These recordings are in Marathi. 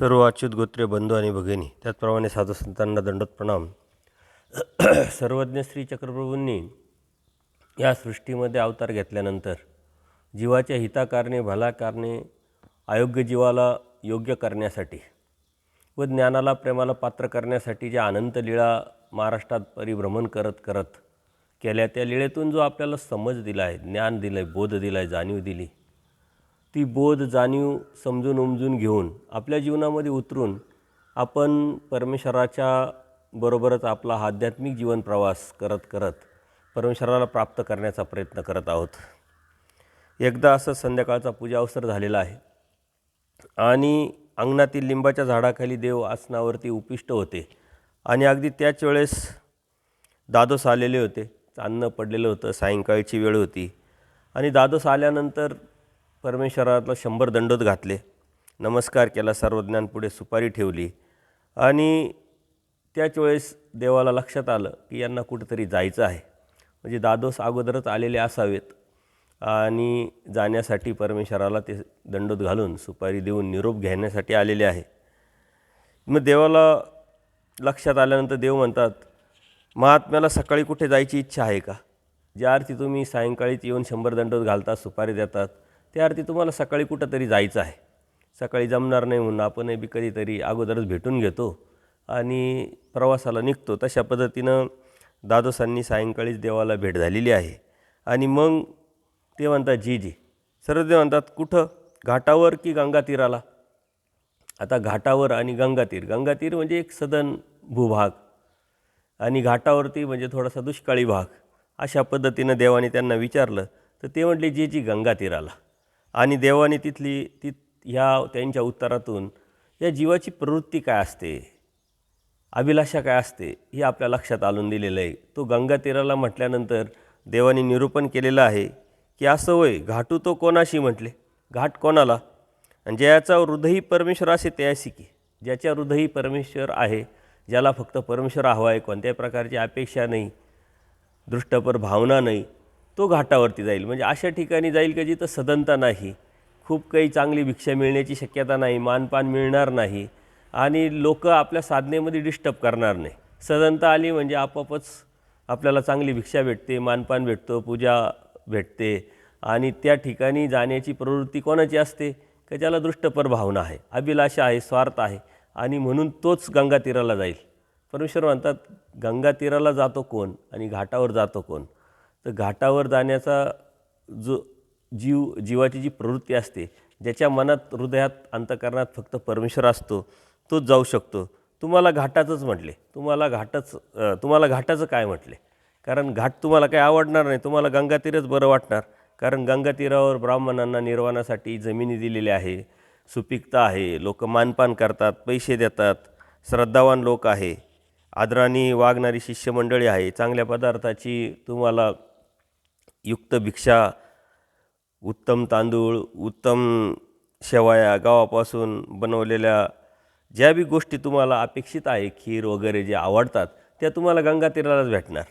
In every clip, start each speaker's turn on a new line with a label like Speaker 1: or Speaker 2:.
Speaker 1: सर्व अच्युत गोत्रे बंधू आणि भगिनी, त्याचप्रमाणे साधू संतांना दंडोत प्रणाम. सर्वज्ञ श्री चक्रप्रभूंनी या सृष्टीमध्ये अवतार घेतल्यानंतर जीवाच्या हिताकारणे, भलाकारणे, अयोग्य जीवाला योग्य करण्यासाठी व ज्ञानाला प्रेमाला पात्र करण्यासाठी ज्या अनंत लीळा महाराष्ट्रात परिभ्रमण करत करत केल्या, त्या लीळेतून जो आपल्याला समज दिला आहे, ज्ञान दिलं आहे, बोध दिला आहे, जाणीव दिली, ती बोध जाणीव समजून उमजून घेऊन आपल्या जीवनामध्ये उतरून आपण परमेश्वराच्या बरोबरच आपला आध्यात्मिक जीवन प्रवास करत करत परमेश्वराला प्राप्त करण्याचा प्रयत्न करत आहोत. एकदा असं संध्याकाळचा पूजा अवसर झालेला आहे आणि अंगणातील लिंबाच्या झाडाखाली देव आसनावरती उपिष्ट होते आणि अगदी त्याच वेळेस दादोस आलेले होते. चांदणं पडलेलं होतं, सायंकाळची वेळ होती आणि दादोस आल्यानंतर परमेश्वराला 100 दंडोत घातले, नमस्कार केला, सर्वज्ञांपुढे सुपारी ठेवली आणि त्याच वेळेस देवाला लक्षात आलं की यांना कुठंतरी जायचं आहे. म्हणजे दादोस अगोदरच आलेले असावेत आणि जाण्यासाठी परमेश्वराला ते दंडोत घालून सुपारी देऊन निरोप घेण्यासाठी आलेले आहे. मग देवाला लक्षात आल्यानंतर देव म्हणतात, महात्म्याला सकाळी कुठे जायची इच्छा आहे का? ज्या अर्थी तुम्ही सायंकाळीच येऊन 100 दंडोत घालतात, सुपारी देतात, त्या अर्थी तुम्हाला सकाळी कुठंतरी जायचं आहे. सकाळी जमणार नाही म्हणून आपणही बी कधीतरी अगोदरच भेटून घेतो आणि प्रवासाला निघतो. तशा पद्धतीनं दादोसांनी सायंकाळीच देवाला भेट झालेली आहे. आणि मग ते म्हणतात, जी सर्वदेव म्हणतात, कुठं? घाटावर की गंगा तीराला? आता घाटावर आणि गंगातीर, गंगातीर म्हणजे एक सदन भूभाग आणि घाटावरती म्हणजे थोडासा दुष्काळी भाग. अशा पद्धतीनं देवाने त्यांना विचारलं तर ते म्हटले, जी गंगा तीराला. आणि देवाने ह्या त्यांच्या उत्तरातून या जीवाची प्रवृत्ती काय असते, अभिलाषा काय असते, हे आपल्या लक्षात आणून दिलेलं आहे. तो गंगा तीराला म्हटल्यानंतर देवाने निरूपण केलेलं आहे की असं होय, घाटू तो कोणाशी म्हटले, घाट कोणाला? आणि ज्याचा हृदयी परमेश्वर असे त्यायासी की, ज्याच्या हृदयी परमेश्वर आहे, ज्याला फक्त परमेश्वर हवा आहे, कोणत्याही प्रकारची अपेक्षा नाही, दृष्टपर भावना नाही, तो घाटावरती जाईल. म्हणजे अशा ठिकाणी जाईल की जिथं सदनता नाही, खूप काही चांगली भिक्षा मिळण्याची शक्यता नाही, मानपान मिळणार नाही आणि लोक आपल्या साधनेमध्ये डिस्टर्ब करणार नाही. सदनता आली म्हणजे आपोआपच आपल्याला चांगली भिक्षा भेटते, मानपान भेटतो, पूजा भेटते आणि त्या ठिकाणी जाण्याची प्रवृत्ती कोणाची असते की ज्याला दृष्टपर भावना आहे, अभिलाषा आहे, स्वार्थ आहे आणि म्हणून तोच गंगा तीराला जाईल. परमेश्वर म्हणतात, गंगा तीराला जातो कोण आणि घाटावर जातो कोण? तर घाटावर जाण्याचा जो जीवाची जी प्रवृत्ती असते, ज्याच्या मनात, हृदयात, अंतःकरणात फक्त परमेश्वर असतो, तोच जाऊ शकतो. तुम्हाला घाटाचंच म्हटले, तुम्हाला घाटाचं काय म्हटले? कारण घाट तुम्हाला काही आवडणार नाही, तुम्हाला गंगातीरच बरं वाटणार. कारण गंगातीरावर ब्राह्मणांना निर्वाणासाठी जमिनी दिलेल्या आहे, सुपीकता आहे, लोक मानपान करतात, पैसे देतात, श्रद्धावान लोक आहे, आदराने वागणारी शिष्यमंडळी आहे, चांगल्या पदार्थाची तुम्हाला युक्त भिक्षा, उत्तम तांदूळ, उत्तम शेवया, गावापासून बनवलेल्या ज्या बी गोष्टी तुम्हाला अपेक्षित आहे, खीर वगैरे जे आवडतात, त्या तुम्हाला गंगातीरालाच भेटणार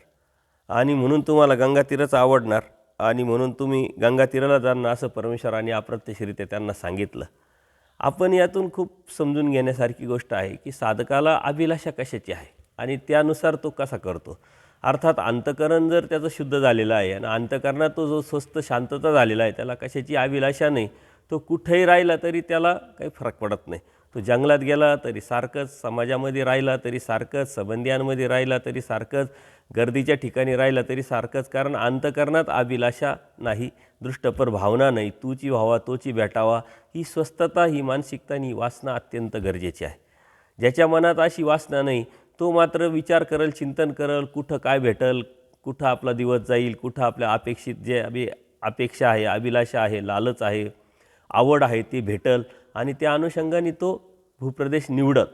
Speaker 1: आणि म्हणून तुम्हाला गंगातीरच आवडणार आणि म्हणून तुम्ही गंगातीराला जाणार, असं परमेश्वराने अप्रत्यक्षरित्या त्यांना सांगितलं. आपण यातून खूप समजून घेण्यासारखी गोष्ट आहे की साधकाला अभिलाषा कशाची आहे आणि त्यानुसार तो कसा करतो. अर्थात अंतःकरण जर त्याचं शुद्ध झालेलं आहे आणि अंतःकरणात तो जो स्वस्थ शांतता झालेला आहे, त्याला कशाची अभिलाषा नाही, तो कुठेही राहिला तरी त्याला काही फरक पडत नाही. तो जंगलात गेला तरी सारखंच, समाजामध्ये राहिला तरी सारखंच, संबंधियांमध्ये राहिला तरी सारखंच, गर्दीच्या ठिकाणी राहिला तरी सारखंच. कारण अंतःकरणात अभिलाषा नाही, दृष्टपर भावना नाही, तूची व्हावा तोची भेटावा, ही स्वस्थता, ही मानसिकता आणि ही वासना अत्यंत गरजेची आहे. ज्याच्या मनात अशी वासना नाही, तो मात्र विचार करेल, चिंतन करेल, कुठं काय भेटेल, कुठं आपला दिवस जाईल, कुठं आपल्या अपेक्षित जे अपेक्षा आहे, अभिलाषा आहे, लालच आहे, आवड आहे, ते भेटेल आणि त्या अनुषंगाने तो भूप्रदेश निवडत.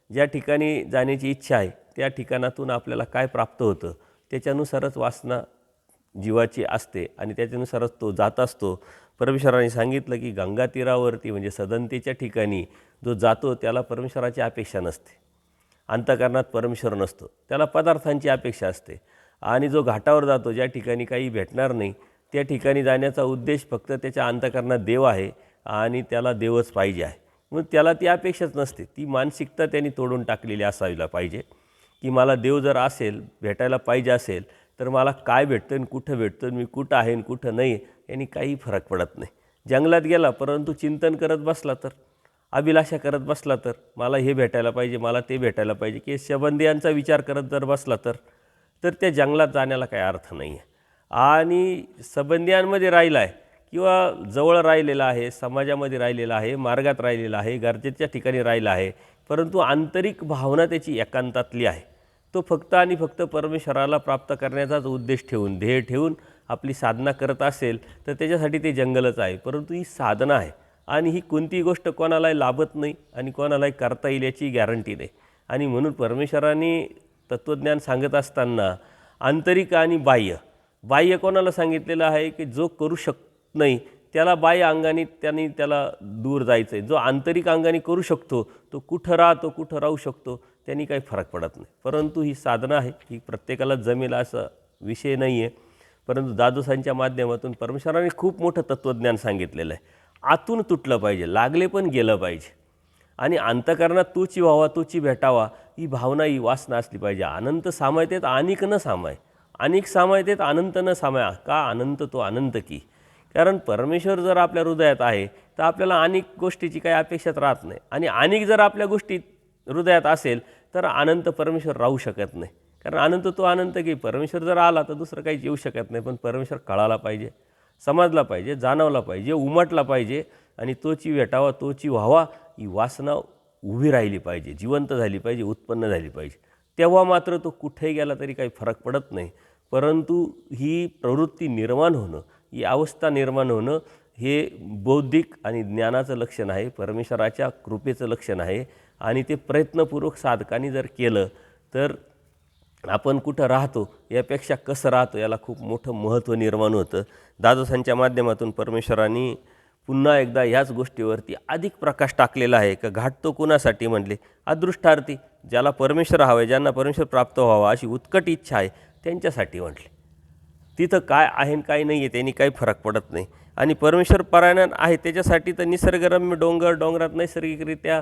Speaker 1: ज्या ठिकाणी जाण्याची इच्छा आहे त्या ठिकाणातून आपल्याला काय प्राप्त होतं त्याच्यानुसारच वासना जीवाची असते आणि त्याच्यानुसारच तो जात असतो. परमेश्वराने सांगितलं की गंगा तीरावरती म्हणजे सदनतेच्या ठिकाणी जो जातो त्याला परमेश्वराची अपेक्षा नसते, अंतःकरणात परमेश्वर नसतो, त्याला पदार्थांची अपेक्षा असते. आणि जो घाटावर जातो, ज्या ठिकाणी काही भेटणार नाही, त्या ठिकाणी जाण्याचा उद्देश फक्त त्याच्या अंतःकरणात देव आहे आणि त्याला देवच पाहिजे आहे. मग त्याला ती अपेक्षाच नसते. ती मानसिकता त्यांनी तोडून टाकलेली असायला पाहिजे की मला देव जर असेल, भेटायला पाहिजे असेल, तर मला काय भेटतं आणि कुठं भेटतं, मी कुठं आहे आणि कुठं नाही यांनी काही फरक पडत नाही. जंगलात गेला परंतु चिंतन करत बसला तर, अभिलाषा करत बसला तर, मला हे भेटायला पाहिजे, मला ते भेटायला पाहिजे, की संबंधियांचा विचार करत जर बसला तर त्या जंगलात जाण्याला काही अर्थ नाही आहे. आणि संबंधियांमध्ये राहिला आहे किंवा जवळ राहिलेला आहे, समाजामध्ये राहिलेला आहे, मार्गात राहिलेला आहे, गरजेच्या ठिकाणी राहिला आहे, परंतु आंतरिक भावना त्याची एकांतातली आहे. तो फक्त आणि फक्त परमेश्वराला प्राप्त करण्याचाच उद्देश ठेवून, ध्येय ठेवून आपली साधना करत असेल तर त्याच्यासाठी ते जंगलच आहे. परंतु ही साधना आहे आणि ही कोणतीही गोष्ट कोणालाही लाभत नाही आणि कोणालाही करता येईल याची गॅरंटी नाही. आणि म्हणून परमेश्वराने तत्त्वज्ञान सांगत असताना आंतरिक आणि बाह्य कोणाला सांगितलेलं आहे की जो करू शकत नाही त्याला बाह्य अंगाने त्याला दूर जायचं आहे. जो आंतरिक अंगाने करू शकतो तो कुठं राहतो, कुठं राहू शकतो, त्यांनी काही फरक पडत नाही. परंतु ही साधना आहे, ही प्रत्येकाला जमेल असा विषय नाही आहे. परंतु दादोसांच्या माध्यमातून परमेश्वराने खूप मोठं तत्त्वज्ञान सांगितलेलं आहे. आतून तुटलं पाहिजे, लागले पण गेलं पाहिजे आणि अंतःकरणात तोची व्हावा, तोची भेटावा ही भावना, ही वासना असली पाहिजे. अनंत सामायतेत अनिक न सामाय, अनेक सामायतेत अनंत न सामाय, का अनंत तो अनंत की. कारण परमेश्वर जर आपल्या हृदयात आहे तर आपल्याला अनेक गोष्टीची काही अपेक्षाच राहत नाही. आणि अनेक जर आपल्या गोष्टी हृदयात असेल तर अनंत परमेश्वर राहू शकत नाही. कारण अनंत तो अनंत की. परमेश्वर जर आला तर दुसरं काहीच येऊ शकत नाही. पण परमेश्वर कळाला पाहिजे, समजला पाहिजे, जाणवला पाहिजे, उमटला पाहिजे आणि तोची भेटावा, तोची व्हावा ही वासना उभी राहिली पाहिजे, जिवंत झाली पाहिजे, उत्पन्न झाली पाहिजे. तेव्हा मात्र तो कुठेही गेला तरी काही फरक पडत नाही. परंतु ही प्रवृत्ती निर्माण होणं, ही अवस्था निर्माण होणं हे बौद्धिक आणि ज्ञानाचं लक्षण आहे, परमेश्वराच्या कृपेचं लक्षण आहे. आणि ते प्रयत्नपूर्वक साधकांनी जर केलं तर आपण कुठं राहतो यापेक्षा कसं राहतो याला खूप मोठं महत्त्व निर्माण होतं. दादोसांच्या माध्यमातून परमेश्वरांनी पुन्हा एकदा ह्याच गोष्टीवरती अधिक प्रकाश टाकलेला आहे. का घाट तो कुणासाठी म्हणले, अदृष्टार्थी, ज्याला परमेश्वर हवं आहे, ज्यांना परमेश्वर प्राप्त व्हावा अशी उत्कट इच्छा आहे त्यांच्यासाठी म्हटले. तिथं काय आहे आणि काय नाही आहे त्यांनी काही फरक पडत नाही. आणि परमेश्वर परायण आहे त्याच्यासाठी तर निसर्गरम्य डोंगरात नैसर्गिकरित्या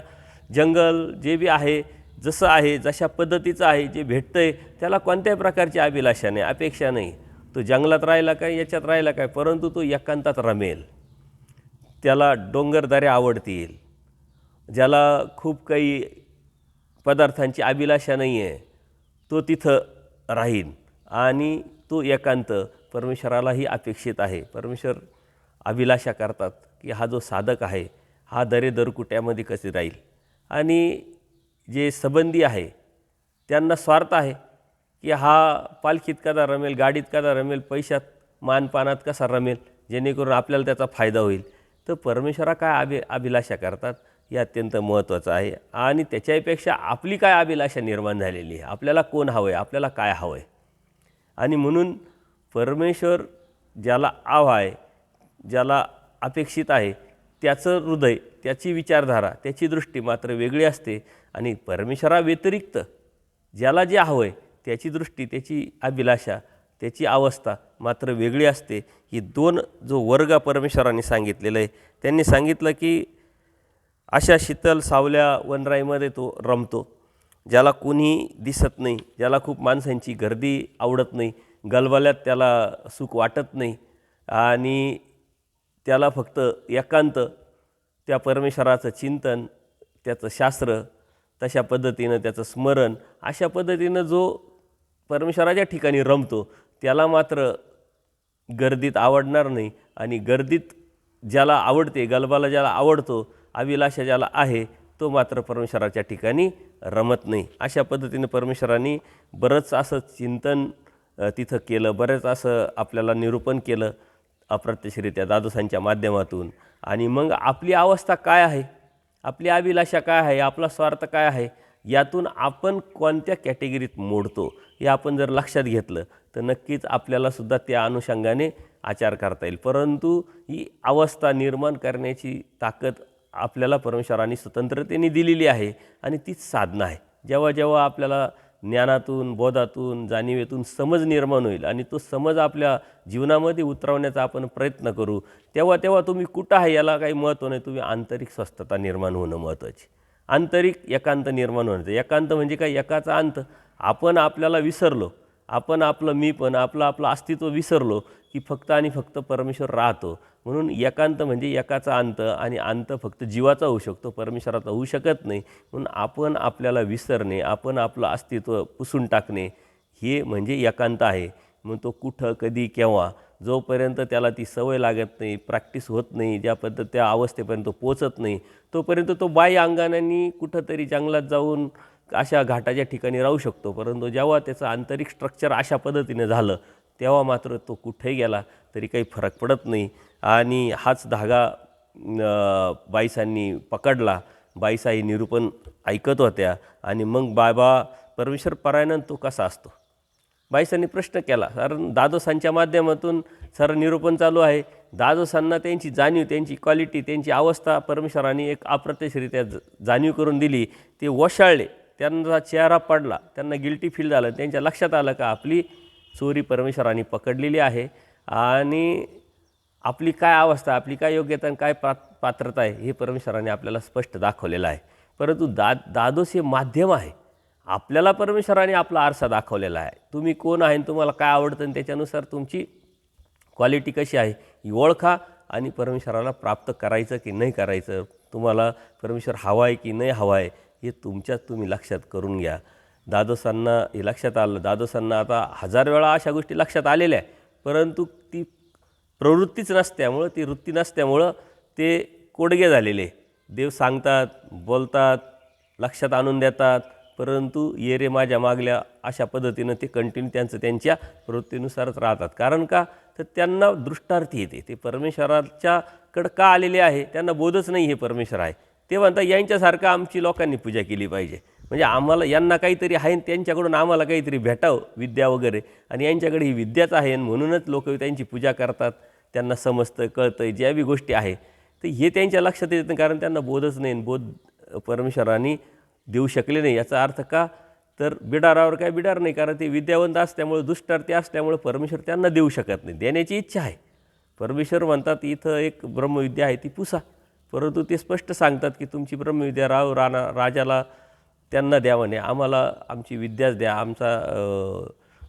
Speaker 1: जंगल जे बी आहे, जसं आहे, जशा पद्धतीचं आहे, जे भेटतं आहे त्याला कोणत्याही प्रकारची अभिलाषा नाही, अपेक्षा नाही. तो जंगलात राहिला काय, याच्यात राहिला काय, परंतु तो एकांतात रमेल. त्याला डोंगरदऱ्या आवडतील, ज्याला खूप काही पदार्थांची अभिलाषा नाही आहे तो तिथं राहील. आणि तो एकांत परमेश्वरालाही अपेक्षित आहे. परमेश्वर अभिलाषा करतात की हा जो साधक आहे हा दरकुट्यामध्ये कसे राहील. आणि जे संबंधी आहे त्यांना स्वार्थ आहे की हा पालखीत कदा रमेल, गाडीत कदा रमेल, पैशात मानपानात कसा रमेल, जेणेकरून आपल्याला त्याचा फायदा होईल. तर परमेश्वरा काय अभिलाषा करतात हे अत्यंत महत्त्वाचं आहे. आणि त्याच्यापेक्षा आपली काय अभिलाषा निर्माण झालेली आहे, आपल्याला कोण हवं आहे, आपल्याला काय हवं आहे. आणि म्हणून परमेश्वर ज्याला हवा आहे, ज्याला अपेक्षित आहे त्याचं हृदय, त्याची विचारधारा, त्याची दृष्टी मात्र वेगळी असते. आणि परमेश्वराव्यतिरिक्त ज्याला जे हवं आहे त्याची दृष्टी, त्याची अभिलाषा, त्याची अवस्था मात्र वेगळी असते. ही दोन जो वर्ग परमेश्वराने सांगितलेलं आहे. त्यांनी सांगितलं की अशा शीतल सावल्या वनराईमध्ये तो रमतो, ज्याला कोणी दिसत नाही, ज्याला खूप माणसांची गर्दी आवडत नाही, गलबल्यात त्याला सुख वाटत नाही आणि त्याला फक्त एकांत, त्या परमेश्वराचं चिंतन, त्याचं शास्त्र, तशा पद्धतीनं त्याचं स्मरण, अशा पद्धतीनं जो परमेश्वराच्या ठिकाणी रमतो त्याला मात्र गर्दीत आवडणार नाही. आणि गर्दीत ज्याला आवडते, गलबाला ज्याला आवडतो, अभिलाषा ज्याला आहे तो मात्र परमेश्वराच्या ठिकाणी रमत नाही. अशा पद्धतीनं परमेश्वराने बरंच असं चिंतन तिथं केलं, बरेच असं आपल्याला निरूपण केलं अप्रत्यक्षरित्या दादोसांच्या माध्यमातून. आणि मग आपली अवस्था काय आहे, आपली अभिलाषा काय आहे, आपला स्वार्थ काय आहे, यातून आपण कोणत्या कॅटेगरीत मोडतो हे आपण जर लक्षात घेतलं तर नक्कीच आपल्यालासुद्धा त्या अनुषंगाने आचार करता येईल. परंतु ही अवस्था निर्माण करण्याची ताकद आपल्याला परमेश्वराने स्वतंत्रतेने दिलेली आहे आणि तीच साधना आहे. जेव्हा जेव्हा आपल्याला ज्ञानातून, बोधातून, जाणीवेतून समज निर्माण होईल आणि तो समज आपल्या जीवनामध्ये उतरवण्याचा आपण प्रयत्न करू. तेव्हा तेव्हा तुम्ही कुठं आहे याला काही महत्त्व नाही, तुम्ही आंतरिक स्वस्थता निर्माण होणं महत्त्वाची. आंतरिक एकांत निर्माण होण्याचं. एकांत म्हणजे काय? एकाचा अंत. आपण आपल्याला विसरलो, आपण आपलं मी पण आपलं अस्तित्व विसरलो की फक्त आणि फक्त परमेश्वर राहतो. म्हणून एकांत म्हणजे एकाचा अंत आणि अंत फक्त जीवाचा होऊ शकतो, परमेश्वराचा होऊ शकत नाही. म्हणून आपण आपल्याला विसरणे, आपण आपलं अस्तित्व पुसून टाकणे हे म्हणजे एकांत आहे. मग तो कुठं, कधी, केव्हा, जोपर्यंत त्याला ती सवय लागत नाही, प्रॅक्टिस होत नाही, ज्या पद्धत त्या अवस्थेपर्यंत पोचत नाही, तोपर्यंत तो बाह्य अंगाने कुठंतरी जंगलात जाऊन अशा घाटाच्या ठिकाणी राहू शकतो. परंतु जेव्हा त्याचं आंतरिक स्ट्रक्चर अशा पद्धतीने झालं तेव्हा मात्र तो कुठेही गेला तरी काही फरक पडत नाही. आणि हाच धागा बाईसांनी पकडला. बाईसा हे निरूपण ऐकत होत्या आणि मग बाबा परमेश्वर परायण तो कसा असतो बाईसांनी प्रश्न केला. कारण दादोसांच्या माध्यमातून सारं निरूपण चालू आहे. दादोसांना त्यांची जाणीव, त्यांची क्वालिटी, त्यांची अवस्था परमेश्वराने एक अप्रत्यक्षरित्या जाणीव करून दिली. ते वशाळले, त्यांचा चेहरा पडला, त्यांना गिल्टी फील झालं. त्यांच्या लक्षात आलं का आपली चोरी परमेश्वराने पकडलेली आहे आणि आपली काय अवस्था, आपली काय योग्यता आणि काय पात्रता आहे हे परमेश्वराने आपल्याला स्पष्ट दाखवलेलं आहे. परंतु दादोस हे माध्यम आहे. आपल्याला परमेश्वराने आपला आरसा दाखवलेला आहे. तुम्ही कोण आहे आणि तुम्हाला काय आवडतं आणि त्याच्यानुसार तुमची क्वालिटी कशी आहे ही ओळखा आणि परमेश्वराला प्राप्त करायचं की नाही करायचं, तुम्हाला परमेश्वर हवा आहे की नाही हवा आहे हे तुम्ही लक्षात करून घ्या. दादोसांना हे लक्षात आलं. दादोसांना आता 1000 वेळा अशा गोष्टी लक्षात आलेल्या आहे, परंतु ती प्रवृत्तीच नसल्यामुळं, ती वृत्ती नसल्यामुळं ते कोडगे झालेले. देव सांगतात, बोलतात, लक्षात आणून देतात, परंतु ये रे माझ्या मागल्या अशा पद्धतीनं ते कंटिन्यू त्यांच्या प्रवृत्तीनुसारच राहतात. कारण का तर त्यांना दृष्टार्थी येते. ते परमेश्वराच्याकडं का आलेले आहे त्यांना बोधच नाही हे परमेश्वर आहे. ते म्हणतात यांच्यासारखं आमची लोकांनी पूजा केली पाहिजे, म्हणजे आम्हाला यांना काहीतरी आहे त्यांच्याकडून आम्हाला काहीतरी भेटावं विद्या वगैरे, आणि यांच्याकडे ही विद्याच आहे म्हणूनच लोक त्यांची पूजा करतात. त्यांना समजतं, कळतं ज्या बी गोष्टी आहे तर हे त्यांच्या लक्षात येत नाही, कारण त्यांना बोधच नाही. बोध परमेश्वराने देऊ शकले नाही. याचा अर्थ का तर बिडारावर काय बिडार नाही, कारण ते विद्यावंत असल्यामुळे, दुष्टार्थी असल्यामुळे परमेश्वर त्यांना देऊ शकत नाही. देण्याची इच्छा आहे. परमेश्वर म्हणतात इथं एक ब्रह्मविद्या आहे ती पुसा, परंतु ते स्पष्ट सांगतात की तुमची ब्रह्मविद्या राजाला त्यांना द्या म्हणे, आम्हाला आमची विद्याच द्या, आमचा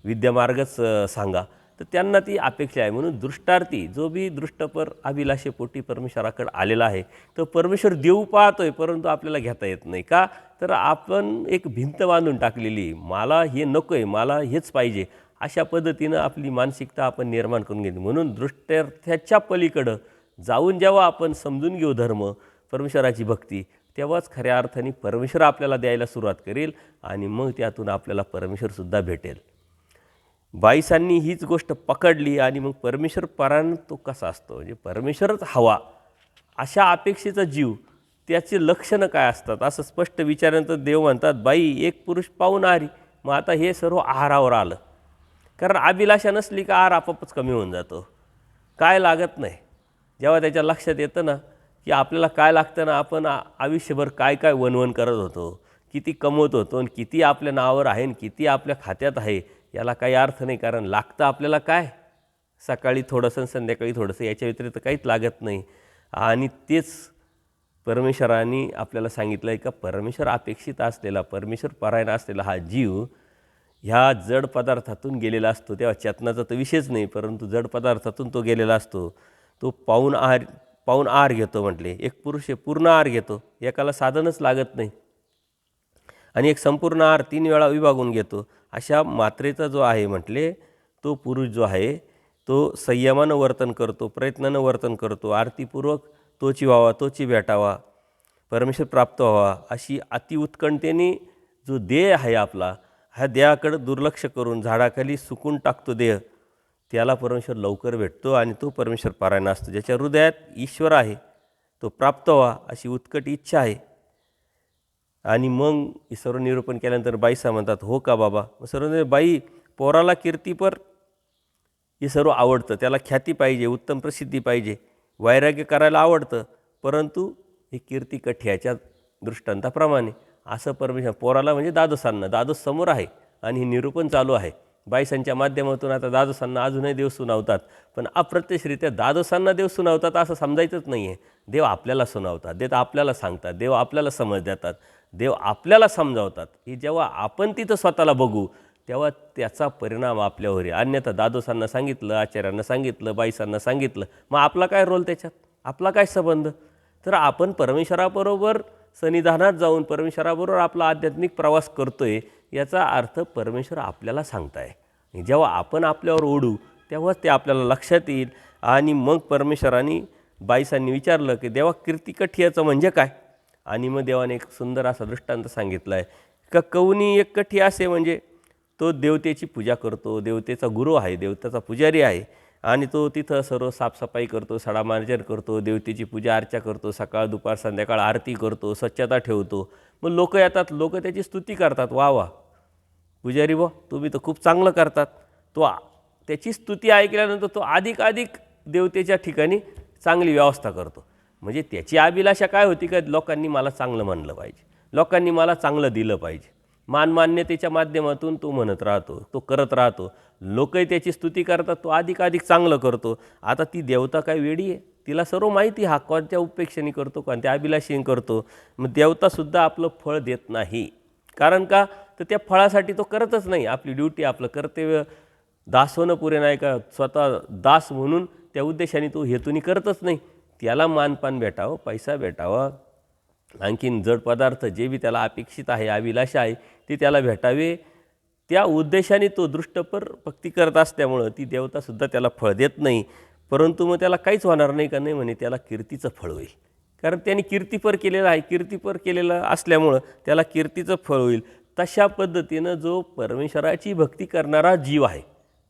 Speaker 1: विद्यामार्गच सांगा. तर त्यांना ती अपेक्षा आहे. म्हणून दृष्टार्थी जो बी दृष्टपर अभिलाषेपोटी परमेश्वराकडे आलेला आहे तो परमेश्वर देऊ पाहतोय, परंतु आपल्याला घेता येत नाही. का तर आपण एक भिंत बांधून टाकलेली, मला हे नको आहे, मला हेच पाहिजे, अशा पद्धतीनं आपली मानसिकता आपण निर्माण करून घेतली. म्हणून दृष्टार्थाच्या पलीकडं जाऊन जेव्हा आपण समजून घेऊ धर्म, परमेश्वराची भक्ती, तेव्हाच खऱ्या अर्थाने परमेश्वर आपल्याला द्यायला सुरुवात करेल आणि मग त्यातून आपल्याला परमेश्वरसुद्धा भेटेल. बाईसांनी हीच गोष्ट पकडली आणि मग परमेश्वर परायण तो कसा असतो, म्हणजे परमेश्वरच हवा अशा अपेक्षेचा जीव, त्याचे लक्षणं काय असतात असं स्पष्ट विचारल्यानंतर देव म्हणतात बाई एक पुरुष पाहून आहारी. मग आता हे सर्व आहारावर आलं, कारण अभिलाषा नसली का आहार आपोआपच कमी होऊन जातो, काय लागत नाही. जेव्हा त्याच्या लक्षात येतं ना की आपल्याला काय लागतं ना, आपण आयुष्यभर काय काय वणवण करत होतो, किती कमवत होतो आणि किती आपल्या नावावर आहे आणि किती आपल्या खात्यात आहे, याला काही अर्थ नाही. कारण लागतं आपल्याला काय, सकाळी थोडंसं संध्याकाळी थोडंसं, याच्या व्यतिरिक्त काहीच लागत नाही. आणि तेच परमेश्वराने आपल्याला सांगितलं आहे का परमेश्वर अपेक्षित असलेला, परमेश्वर परायण असलेला हा जीव ह्या जड पदार्थातून गेलेला असतो. तेव्हा चेतनाचा तर विषयच नाही, परंतु जड पदार्थातून तो गेलेला असतो. तो पाऊण आहार घेतो म्हटले. एक पुरुष आहे पूर्ण आहार घेतो, एकाला साधनच लागत नाही, आणि एक संपूर्ण आहार 3 वेळा विभागून घेतो. अशा मात्रेचा जो आहे म्हटले तो पुरुष जो आहे तो संयमानं वर्तन करतो, प्रयत्नानं वर्तन करतो, आरतीपूर्वक तोची व्हावा, तोची भेटावा, परमेश्वर प्राप्त व्हावा, अशी अतिउत्कंठेने जो देह आहे आपला, ह्या देहाकडं दुर्लक्ष करून झाडाखाली सुकून टाकतो देह, त्याला परमेश्वर लवकर भेटतो आणि तो परमेश्वर परायण असतो. ज्याच्या हृदयात ईश्वर आहे तो प्राप्त व्हा अशी उत्कट इच्छा आहे. आणि मग हे सर्व निरूपण केल्यानंतर बाईसा म्हणतात हो का बाबा. मग सर्व बाई पोराला कीर्तीपर हे सर्व आवडतं, त्याला ख्याती पाहिजे, उत्तम प्रसिद्धी पाहिजे, वैराग्य करायला आवडतं, परंतु हे कीर्ती कठ्याच्या दृष्टांताप्रमाणे असं परमेश्वर पोराला म्हणजे दादोसांना, दादोस समोर आहे आणि हे निरूपण चालू आहे. बाईसांच्या माध्यमातून आता दादोसांना अजूनही देव सुनावतात, पण अप्रत्यक्षरित्या दादोसांना देव सुनावतात असं समजायचंच नाही आहे. देव आपल्याला सुनावतात, देव आपल्याला सांगतात, देव आपल्याला समज देतात, देव आपल्याला समजावतात. हे जेव्हा आपण तिथं स्वतःला बघू तेव्हा त्याचा परिणाम आपल्यावर आहे. अन्यथा दादोसांना सांगितलं, आचार्यांना सांगितलं, बाईसांना सांगितलं, मग आपला काय रोल त्याच्यात, आपला काय संबंध? तर आपण परमेश्वराबरोबर सन्निधानात जाऊन परमेश्वराबरोबर आपला आध्यात्मिक प्रवास करतो आहे याचा अर्थ परमेश्वर आपल्याला सांगत आहे. जेव्हा आपण आपल्यावर ओढू तेव्हाच ते आपल्याला लक्षात येईल. आणि मग परमेश्वराने बाईसांनी विचारलं की देवा कीर्तिकठ्याचं म्हणजे काय? आणि मग देवाने एक सुंदर असा दृष्टांत सांगितला आहे का कौनी एक कठी असे म्हणजे तो देवतेची पूजा करतो, देवतेचा गुरु आहे, देवतेचा पुजारी आहे आणि तो तिथं सर्व साफसफाई करतो, सडामार्जन करतो, देवतेची पूजा अर्चा करतो, सकाळ दुपार संध्याकाळ आरती करतो, स्वच्छता ठेवतो. मग लोक येतात, लोक त्याची स्तुती करतात, वा वा पुजारी वा तुम्ही तर खूप चांगलं करतात. तो त्याची स्तुती ऐकल्यानंतर तो अधिक देवतेच्या ठिकाणी चांगली व्यवस्था करतो. म्हणजे त्याची अभिलाषा काय होती का लोकांनी मला चांगलं म्हणलं पाहिजे, लोकांनी मला चांगलं दिलं पाहिजे. मानमान्यतेच्या माध्यमातून तो म्हणत राहतो, तो करत राहतो, लोकही त्याची स्तुती करतात, तो अधिक चांगलं करतो. आता ती देवता काय वेडी आहे, तिला सर्व माहिती हा कोणत्या उपेक्षेने करतो, कोणत्या अभिलाषेने करतो. मग देवतासुद्धा आपलं फळ देत नाही. कारण का तर त्या फळासाठी तो करतच नाही. आपली ड्युटी, आपलं कर्तव्य दास होणं पुरे नाही का, स्वतः दास म्हणून त्या उद्देशाने तो हेतूने करतच नाही. त्याला मानपान भेटावं, पैसा भेटावा, आणखीन जड पदार्थ जे बी त्याला अपेक्षित आहे, अभिलाषा आहे ती त्याला भेटावे, त्या उद्देशाने तो दृष्टपर भक्ती करत असल्यामुळं ती देवतासुद्धा त्याला फळ देत नाही. परंतु मग त्याला काहीच होणार नाही का नाही म्हणे त्याला कीर्तीचं फळ होईल. कारण त्याने कीर्तिपर केलेलं आहे, कीर्तिपर केलेलं असल्यामुळं त्याला कीर्तीचं फळ होईल. तशा पद्धतीनं जो परमेश्वराची भक्ती करणारा जीव आहे,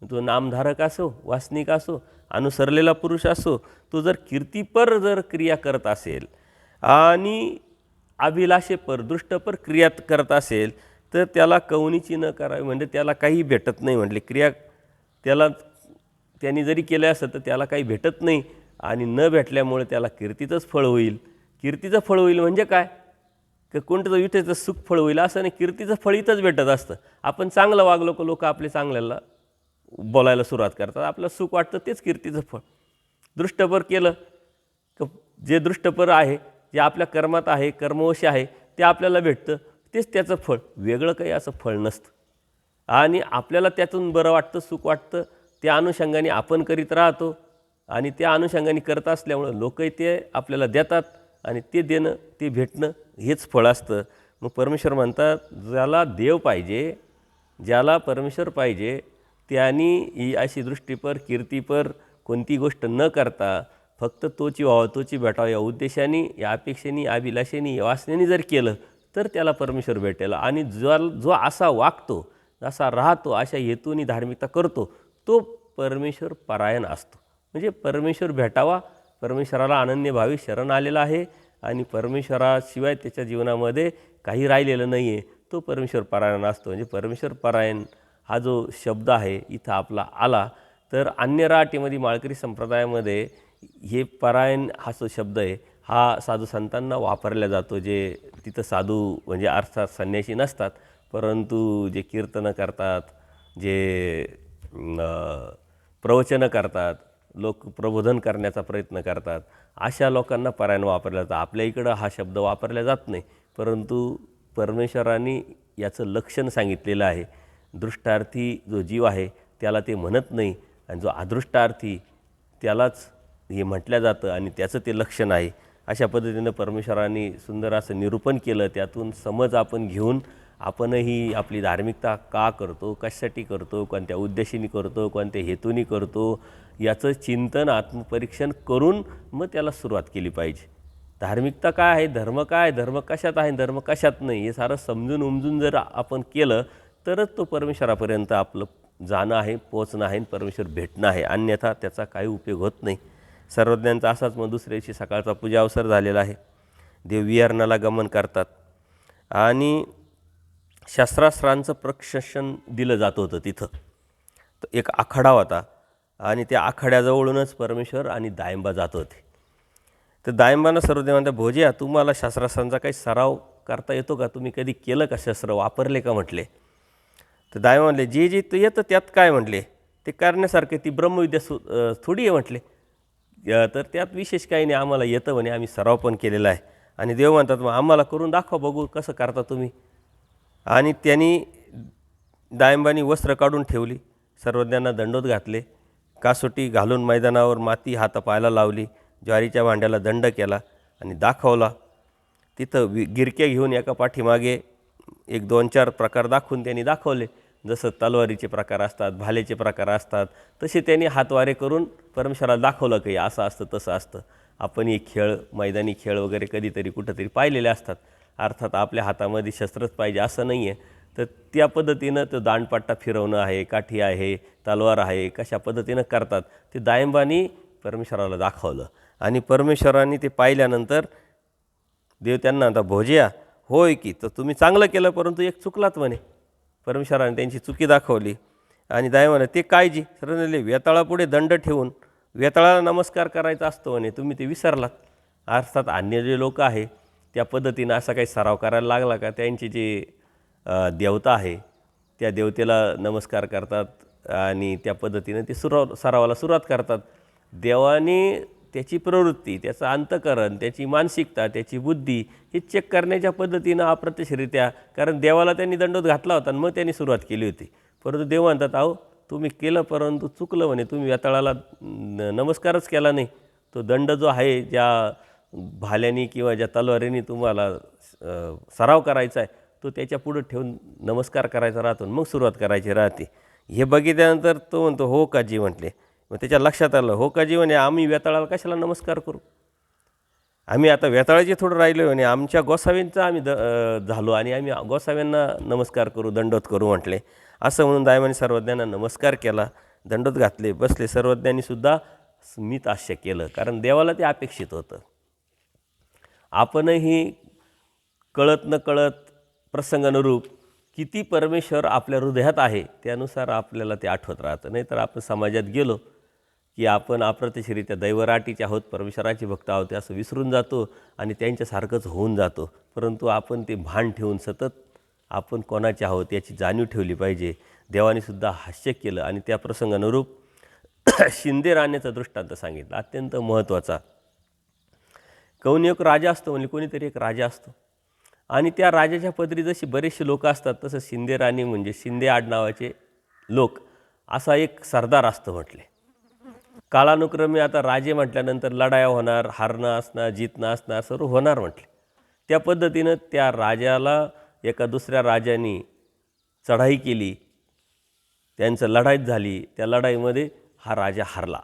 Speaker 1: तो नामधारक असो, वासनिक असो, अनुसरलेला पुरुष असो, तो जर कीर्तिपर जर क्रिया करत असेल आणि अभिलाषेपर दृष्टपर क्रिया करत असेल तर त्याला कवनीची न करावी म्हणजे त्याला काही भेटत नाही. म्हटले क्रिया त्यांनी जरी केलं असतं तर त्याला काही भेटत नाही आणि न भेटल्यामुळे त्याला कीर्तीचंच फळ होईल. कीर्तीचं फळ होईल म्हणजे काय की कोणतं विठेचं सुख फळ होईल असं नाही, कीर्तीचं फळ इथंच भेटत असतं. आपण चांगलं वागलो की लोक आपले चांगल्याला बोलायला सुरुवात करतात, आपलं सुख वाटतं तेच कीर्तीचं फळ. दृष्टपर केलं की जे दृष्टपर आहे, जे आपल्या कर्मात आहे, कर्मवश आहे ते आपल्याला भेटतं, तेच त्याचं फळ, वेगळं काही असं फळ नसतं. आणि आपल्याला त्यातून बरं वाटतं, सुख वाटतं, त्या अनुषंगाने आपण करीत राहतो आणि त्या अनुषंगाने करत असल्यामुळं लोकही ते आपल्याला देतात आणि ते देणं, ते भेटणं हेच फळ असतं. मग परमेश्वर म्हणतात ज्याला देव पाहिजे, ज्याला परमेश्वर पाहिजे त्यांनी ही अशी दृष्टीपर कीर्तीपर कोणती गोष्ट न करता फक्त तोची व्हावं, तोची भेटावं या उद्देशाने, या अपेक्षेने, अभिलाषेने, वासनेने जर केलं तर त्याला परमेश्वर भेटेल. आणि जो असा वागतो, असा राहतो, अशा हेतूने धार्मिकता करतो तो परमेश्वर परायण असतो. म्हणजे परमेश्वर भेटावा, परमेश्वराला अनन्यभावी शरण आलेला आहे आणि परमेश्वराशिवाय त्याच्या जीवनामध्ये काही राहिलेलं नाही आहे, तो परमेश्वर परायण असतो. म्हणजे परमेश्वर परायण हा जो शब्द आहे इथं आपला आला तर अन्य राहाटीमध्ये माळकरी संप्रदायामध्ये हे परायण हा जो शब्द आहे हा साधू संतांना वापरला जातो. जे तिथं साधू म्हणजे अर्थात संन्यासी नसतात, परंतु जे कीर्तनं करतात, जे प्रवचनं करतात, लोक प्रबोधन करण्याचा प्रयत्न करतात, अशा लोकांना परायण वापरला जातं. आपल्या इकडं हा शब्द वापरला जात नाही, परंतु परमेश्वराने याचं लक्षण सांगितलेलं आहे. दृष्टार्थी जो जीव आहे त्याला ते म्हणत नाही आणि जो अदृष्टार्थी त्यालाच हे म्हटलं जातं आणि त्याचं ते लक्षण आहे. अशा पद्धतीनं परमेश्वराने सुंदर असं निरूपण केलं. त्यातून समज आपण घेऊन आपणही आपली धार्मिकता का करतो, कशासाठी करतो, कोणत्या उद्देशाने करतो, कोणत्या हेतूने करतो याचं चिंतन, आत्मपरीक्षण करून मग त्याला सुरुवात केली पाहिजे. धार्मिकता काय आहे, धर्म काय, धर्म कशात आहे, धर्म कशात नाही, हे सारं समजून उमजून जर आपण केलं तरच तो परमेश्वरापर्यंत आपलं जाणं आहे, पोचणं आहे, परमेश्वर भेटणं आहे. अन्यथा त्याचा काही उपयोग होत नाही. सर्वज्ञांचा असाच मग दुसऱ्या दिवशी सकाळचा पूजा अवसर झालेला आहे. देव विहरणाला गमन करतात आणि शस्त्रास्त्रांचं प्रशिक्षण दिलं जात होतं. तिथं तर एक आखाडा होता आणि त्या आखाड्याजवळूनच परमेश्वर आणि दायंबा जात होते. तर दायंबांना सर्वज्ञ म्हणतात भोजिया तुम्हाला शस्त्रास्त्रांचा काही सराव करता येतो का, तुम्ही कधी केलं का, शस्त्र वापरले का म्हटले. तर दाय म्हणले जे जे ते येतं त्यात काय म्हटले ते करण्यासारखे ती ब्रह्मविद्या थोडी आहे म्हटले. तर त्यात विशेष काही नाही, आम्हाला येतं म्हणे, आम्ही सराव पण केलेला आहे. आणि देव म्हणतात मग आम्हाला करून दाखवा बघू कसं करता तुम्ही. आणि त्यांनी दायंबानी वस्त्र काढून ठेवली, सर्वज्ञांना दंडोत घातले, कासोटी घालून मैदानावर माती हातापायाला लावली, ज्वारीच्या भांड्याला दंड केला आणि दाखवला. तिथं गिरक्या घेऊन एका पाठीमागे 1-2-4 प्रकार दाखवून त्यांनी दाखवले. जसं तलवारीचे प्रकार असतात, भाल्याचे प्रकार असतात, तसे त्यांनी हातवारे करून परमेश्वराला दाखवलं की असं असतं तसं असतं. आपण हे खेळ, मैदानी खेळ वगैरे कधीतरी कुठंतरी पाहिलेले असतात. अर्थात आपल्या हातामध्ये शस्त्रच पाहिजे असं नाही आहे. तर त्या पद्धतीनं तो दांडपट्टा फिरवणं आहे, काठी आहे, तलवार आहे, कशा पद्धतीनं करतात ते दायंबानी परमेश्वराला दाखवलं. आणि परमेश्वराने ते पाहिल्यानंतर देव त्यांना आता भोज्या होय की, तर तुम्ही चांगलं केलं परंतु एक चुकलात म्हणे. परमेश्वराने त्यांची चुकी दाखवली. आणि दाय म्हणे ते काळजी सरळले वेताळापुढे दंड ठेवून वेताळाला नमस्कार करायचा असतो म्हणे, तुम्ही ते विसरलात. अर्थात अन्य जे लोक आहे त्या पद्धतीनं असा काही सराव करायला लागला का त्यांचे जे देवता आहे त्या देवतेला नमस्कार करतात आणि त्या पद्धतीनं ते सरावाला सुरुवात करतात. देवाने त्याची प्रवृत्ती, त्याचं अंतःकरण, त्याची मानसिकता, त्याची बुद्धी हे चेक करण्याच्या पद्धतीनं अप्रत्यक्षरित्या, कारण देवाला त्यांनी दंडोत घातला होता आणि मग त्यांनी सुरुवात केली होती. परंतु देव म्हणतात अहो तुम्ही केलं परंतु चुकलं म्हणे, तुम्ही वेताळाला नमस्कारच केला नाही. तो दंड जो आहे ज्या भाल्यानी किंवा ज्या तलवारीने तुम्हाला सराव करायचा आहे तो त्याच्या पुढं ठेवून नमस्कार करायचा राहतो, मग सुरुवात करायची राहते. हे बघितल्यानंतर तो म्हणतो हो का जी म्हटले. मग त्याच्या लक्षात आलं हो का जी म्हणे आम्ही वेताळाला कशाला नमस्कार करू, आम्ही आता वेताळाचे थोडं राहिलो म्हणे, आमच्या गोसाव्यांचा आम्ही झालो आणि आम्ही गोसाव्यांना नमस्कार करू, दंडोत करू म्हटले. असं म्हणून दायमाने सर्वज्ञांना नमस्कार केला, दंडोत घातले, बसले. सर्वज्ञांनीसुद्धा स्मित हास्य केलं, कारण देवाला ते अपेक्षित होतं. आपणही कळत न कळत प्रसंगानुरूप किती परमेश्वर आपल्या हृदयात आहे त्यानुसार आपल्याला ते आठवत राहतं. नाही तर आपण समाजात गेलो की आपण अप्रत्यक्षरित्या दैवराटीचे आहोत, परमेश्वराचे भक्त आहोत असं विसरून जातो आणि त्यांच्यासारखंच होऊन जातो. परंतु आपण ते भान ठेवून सतत आपण कोणाचे आहोत याची जाणीव ठेवली पाहिजे. देवानेसुद्धा हास्य केलं आणि त्या प्रसंगानुरूप शिंदे राण्याचा दृष्टांत सांगितला, अत्यंत महत्त्वाचा. कोणी एक राजा असतो, म्हणजे कोणीतरी एक राजा असतो आणि त्या राजाच्या पदरी जशी बरेचसे लोक असतात तसं शिंदे राणी म्हणजे शिंदे आडनावाचे लोक असा एक सरदार असतो म्हटले. कालानुक्रमे आता राजे म्हटल्यानंतर लढाया होणार, हारणं असणार, जितणं असणार, सर्व होणार म्हटले. त्या पद्धतीनं त्या राजाला एका दुसऱ्या राजाने चढाई केली, त्यांचं लढाईत झाली. त्या लढाईमध्ये हा राजा हारला.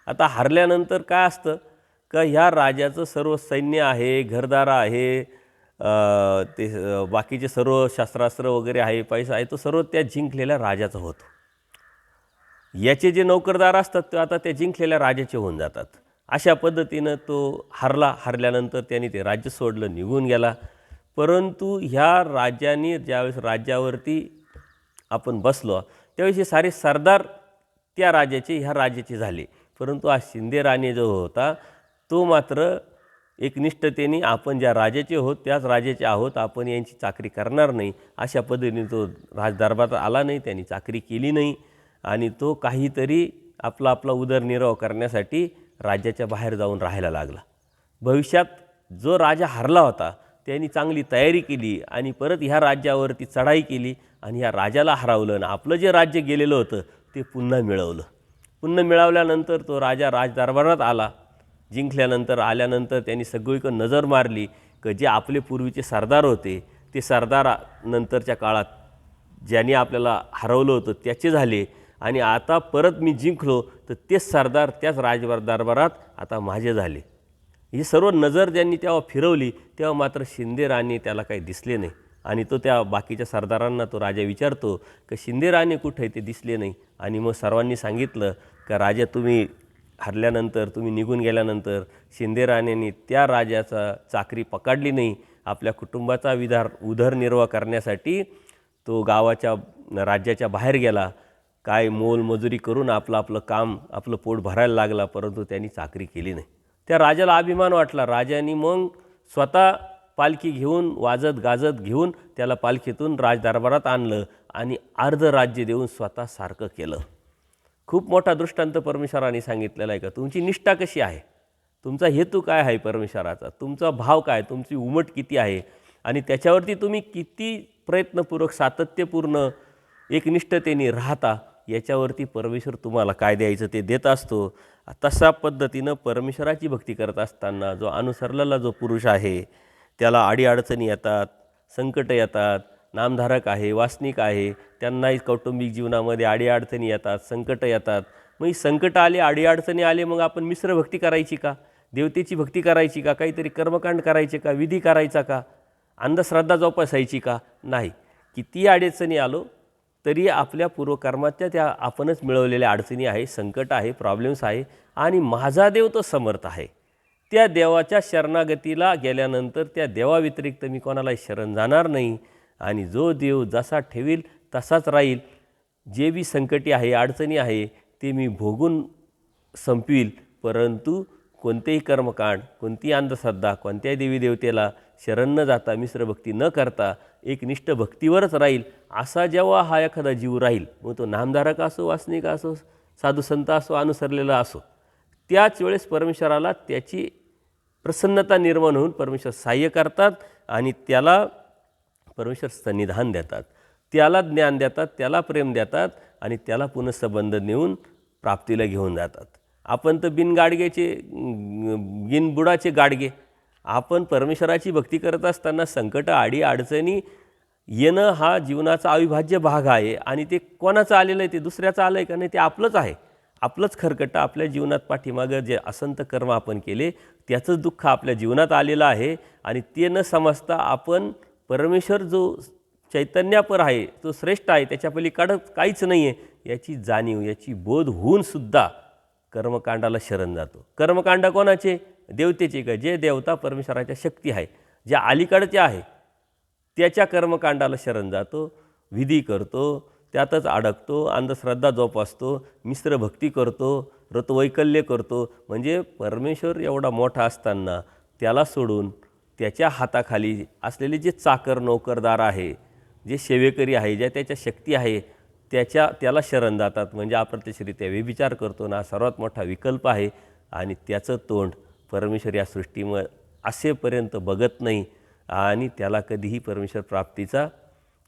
Speaker 1: आता हारल्यानंतर काय असतं का ह्या राजाचं सर्व सैन्य आहे, घरदारा आहे, ते बाकीचे सर्व शस्त्रास्त्र वगैरे आहे, पैसा आहे, तो सर्व त्या जिंकलेल्या राजाचा होतो. याचे जे नौकरदार असतात ते आता त्या जिंकलेल्या राजाचे होऊन जातात. अशा पद्धतीनं तो हारल्यानंतर त्यांनी ते राज्य सोडलं, निघून गेला. परंतु ह्या राजाने ज्यावेळेस राज्यावरती आपण बसलो त्यावेळेस हे सारे सरदार त्या राजाचे ह्या राजाचे झाले. परंतु हा शिंदे राणे जो होता तो मात्र एकनिष्ठतेने आपण ज्या राजाचे आहोत त्याच राजाचे आहोत, आपण यांची चाकरी करणार नाही अशा पद्धतीने तो राजदरबारात आला नाही, त्यांनी चाकरी केली नाही आणि तो काहीतरी आपला उदरनिर्वाह करण्यासाठी राज्याच्या बाहेर जाऊन राहायला लागला. भविष्यात जो राजा हरला होता त्यांनी चांगली तयारी केली आणि परत ह्या राज्यावरती चढाई केली आणि ह्या राजाला हरवलं आणि आपलं जे राज्य गेलेलं होतं ते पुन्हा मिळवलं. पुन्हा मिळवल्यानंतर तो राजा राजदरबारात आला. जिंकल्यानंतर आल्यानंतर त्यांनी सगळीकडे नजर मारली की जे आपले पूर्वीचे सरदार होते ते सरदार नंतरच्या काळात ज्यांनी आपल्याला हरवलं होतं त्याचे झाले आणि आता परत मी जिंकलो तर तेच सरदार त्याच राजदरबारात आता माझे झाले. ही सर्व नजर ज्यांनी तेव्हा फिरवली तेव्हा मात्र शिंदे राणे त्याला काही दिसले नाही आणि तो त्या बाकीच्या सरदारांना तो राजा विचारतो की शिंदे राणे कुठे ते दिसले नाही. आणि मग सर्वांनी सांगितलं का राजा तुम्ही हरल्यानंतर, तुम्ही निघून गेल्यानंतर शिंदे राणेंनी त्या राजाचा चाकरी पकडली नाही. आपल्या कुटुंबाचा उदरनिर्वाह करण्यासाठी तो गावाच्या राज्याच्या बाहेर गेला, काय मोलमजुरी करून आपलं काम, आपलं पोट भरायला लागला, परंतु त्यांनी चाकरी केली नाही. त्या राजाला अभिमान वाटला. राजाने मग स्वतः पालखी घेऊन वाजत गाजत घेऊन त्याला पालखीतून राजदरबारात आणलं आणि अर्ध राज्य देऊन स्वतः सारखं केलं. खूप मोठा दृष्टांत परमेश्वराने सांगितलेला आहे का तुमची निष्ठा कशी आहे, तुमचा हेतू काय आहे परमेश्वराचा, तुमचा भाव काय, तुमची उमट किती आहे आणि त्याच्यावरती तुम्ही किती प्रयत्नपूर्वक सातत्यपूर्ण एकनिष्ठतेने राहता याच्यावरती परमेश्वर तुम्हाला काय द्यायचं ते देत असतो. तशा पद्धतीनं परमेश्वराची भक्ती करत असताना जो अनुसरलेला जो पुरुष आहे त्याला अडीअडचणी येतात, संकट येतात, नामधारक आहे, वासनिक आहे, त्यांनाही कौटुंबिक जीवनामध्ये अडीअडचणी येतात, संकट येतात. मग ही संकट आले, अडीअडचणी आले, मग आपण मिश्र भक्ती करायची का, देवतेची भक्ती करायची का, काहीतरी कर्मकांड करायचे का, विधी करायचा का, अंधश्रद्धा जोपासायची का? नाही. किती अडचणी आलो तरी आपल्या पूर्वकर्माच्या त्या आपणच मिळवलेल्या अडचणी आहे, संकट आहे, प्रॉब्लेम्स आहे आणि माझा देव तो समर्थ आहे. त्या देवाच्या शरणागतीला गेल्यानंतर त्या देवाव्यतिरिक्त मी कोणालाही शरण जाणार नाही आणि जो देव जसा ठेवील तसाच राहील. जे बी संकटी आहे, अडचणी आहे ते मी भोगून संपवील, परंतु कोणतेही कर्मकांड, कोणतीही अंधश्रद्धा, कोणत्याही देवी देवतेला शरण न जाता, मिश्रभक्ती न करता एकनिष्ठ भक्तीवरच राहील. असा जेव्हा हा एखादा जीव राहील, मग तो नामधारक असो, वासनिक असो, साधू संत असो, अनुसरलेला असो, त्याच वेळेस परमेश्वराला त्याची प्रसन्नता निर्माण होऊन परमेश्वर सहाय्य करतात आणि त्याला परमेश्वर सन्निधान देतात, त्याला ज्ञान देतात, त्याला प्रेम देतात आणि त्याला पुनःसंबंध नेऊन प्राप्तीला घेऊन जातात. आपण तर बिनगाडगेचे बिनबुडाचे गाडगे. आपण परमेश्वराची भक्ती करत असताना संकट, आडी अडचणी येणं हा जीवनाचा अविभाज्य भाग आहे आणि ते कोणाचं आलेलं आहे, ते दुसऱ्याचं आलं आहे का नाही, ते आपलंच आहे. आपलंच खरकटं आपल्या जीवनात पाठीमागं जे असंत कर्म आपण केले त्याचंच दुःख आपल्या जीवनात आलेलं आहे आणि ते न समजता आपण परमेश्वर जो चैतन्यापर आहे, तो श्रेष्ठ आहे, त्याच्या पलीकडं काहीच नाही आहे याची जाणीव, याची बोध होऊनसुद्धा कर्मकांडाला शरण जातो. कर्मकांड कोणाचे? देवतेचे का? जे देवता परमेश्वराच्या शक्ती आहे, ज्या अलीकडच्या आहे त्याच्या कर्मकांडाला शरण जातो, विधी करतो, त्यातच अडकतो, अंधश्रद्धा जोपासतो, मिश्र भक्ती करतो, व्रतवैकल्य करतो. म्हणजे परमेश्वर एवढा मोठा असताना त्याला सोडून त्याच्या हाताखाली असलेले जे चाकर नोकरदार आहे, जे सेवेकरी आहे, ज्या त्याच्या शक्ती आहे त्याला शरण जातात. म्हणजे अप्रत्यक्षरित्या व्यभिचार करतो ना, सर्वात मोठा विकल्प आहे आणि त्याचं तोंड परमेश्वर या सृष्टीमध्ये असेपर्यंत बघत नाही आणि त्याला कधीही परमेश्वर प्राप्तीचा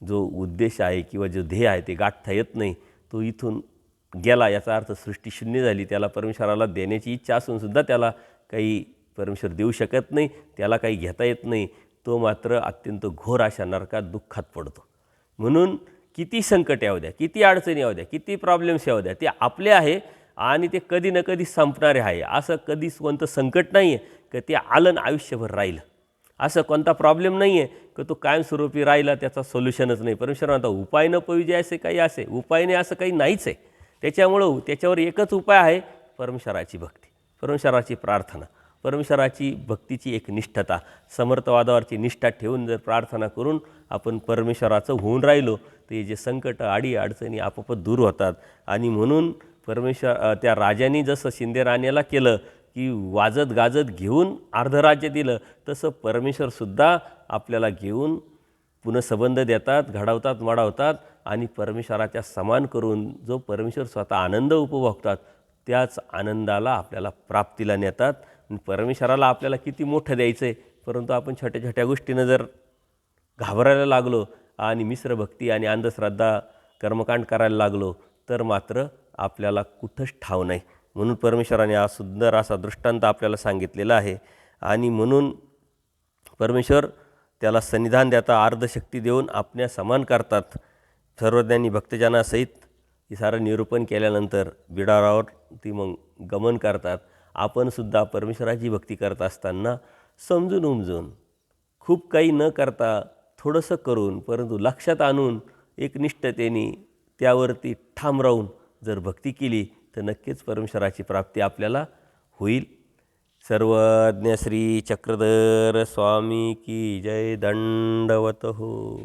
Speaker 1: जो उद्देश आहे किंवा जो ध्येय आहे ते गाठता येत नाही. तो इथून गेला याचा अर्थ सृष्टी शून्य झाली. त्याला परमेश्वराला देण्याची इच्छा असूनसुद्धा त्याला काही परमेश्वर देऊ शकत नाही, त्याला काही घेता येत नाही. तो मात्र अत्यंत घोर अशा नरकात दुःखात पडतो. म्हणून किती संकट येऊ द्या, किती अडचणी येऊ द्या, किती प्रॉब्लेम्स येऊ द्या, ते आपले आहे आणि ते कधी ना कधी संपणारे आहे. असं कधीच कोणतं संकट नाही आहे की ते आलं ना आयुष्यभर राहिलं. असं कोणता प्रॉब्लेम नाही आहे की तो कायमस्वरूपी राहिला, त्याचा सोल्युशनच नाही. परमेश्वर म्हणता उपाय न पविजे असे काही असे, उपाय नाही असं काही नाहीच आहे. त्याच्यामुळं त्याच्यावर एकच उपाय आहे, परमेश्वराची भक्ती, परमेश्वराची प्रार्थना, परमेश्वराची भक्तीची एक निष्ठता, समर्थवादावरची निष्ठा ठेवून जर प्रार्थना करून आपण परमेश्वराचं होऊन राहिलो तर हे जे संकट, आडी अडचणी आपोआप दूर होतात. आणि म्हणून परमेश्वर त्या राजांनी जसं शिंदे राण्याला केलं की वाजत गाजत घेऊन अर्धराज्य दिलं, तसं परमेश्वरसुद्धा आपल्याला घेऊन पुनःसंबंध देतात, घडवतात, वाढवतात आणि परमेश्वराच्या समान करून जो परमेश्वर स्वतः आनंद उपभोगतात त्याच आनंदाला आपल्याला प्राप्तीला नेतात. परमेश्वराला आपल्याला किती मोठं द्यायचं आहे, परंतु आपण छोट्या छोट्या गोष्टीनं जर घाबरायला लागलो आणि मिश्र भक्ती आणि अंधश्रद्धा कर्मकांड करायला लागलो तर मात्र आपल्याला कुठंच ठाव नाही. म्हणून परमेश्वराने हा सुंदर असा दृष्टांत आपल्याला सांगितलेला आहे आणि म्हणून परमेश्वर त्याला सन्निधान देता अर्धशक्ती देऊन आपल्या समान करतात. सर्वज्ञानी भक्तजनासहित हे सारं निरूपण केल्यानंतर बिडारावर ती मग गमन करतात. आपणसुद्धा परमेश्वराची भक्ती करत असताना समजून उमजून खूप काही न करता थोडंसं करून परंतु लक्षात आणून एकनिष्ठतेने त्यावरती ठाम राहून जर भक्ती केली तर नक्कीच परमेश्वराची प्राप्ती आपल्याला होईल. सर्वज्ञ श्री चक्रधर स्वामी की जय. दंडवत हो.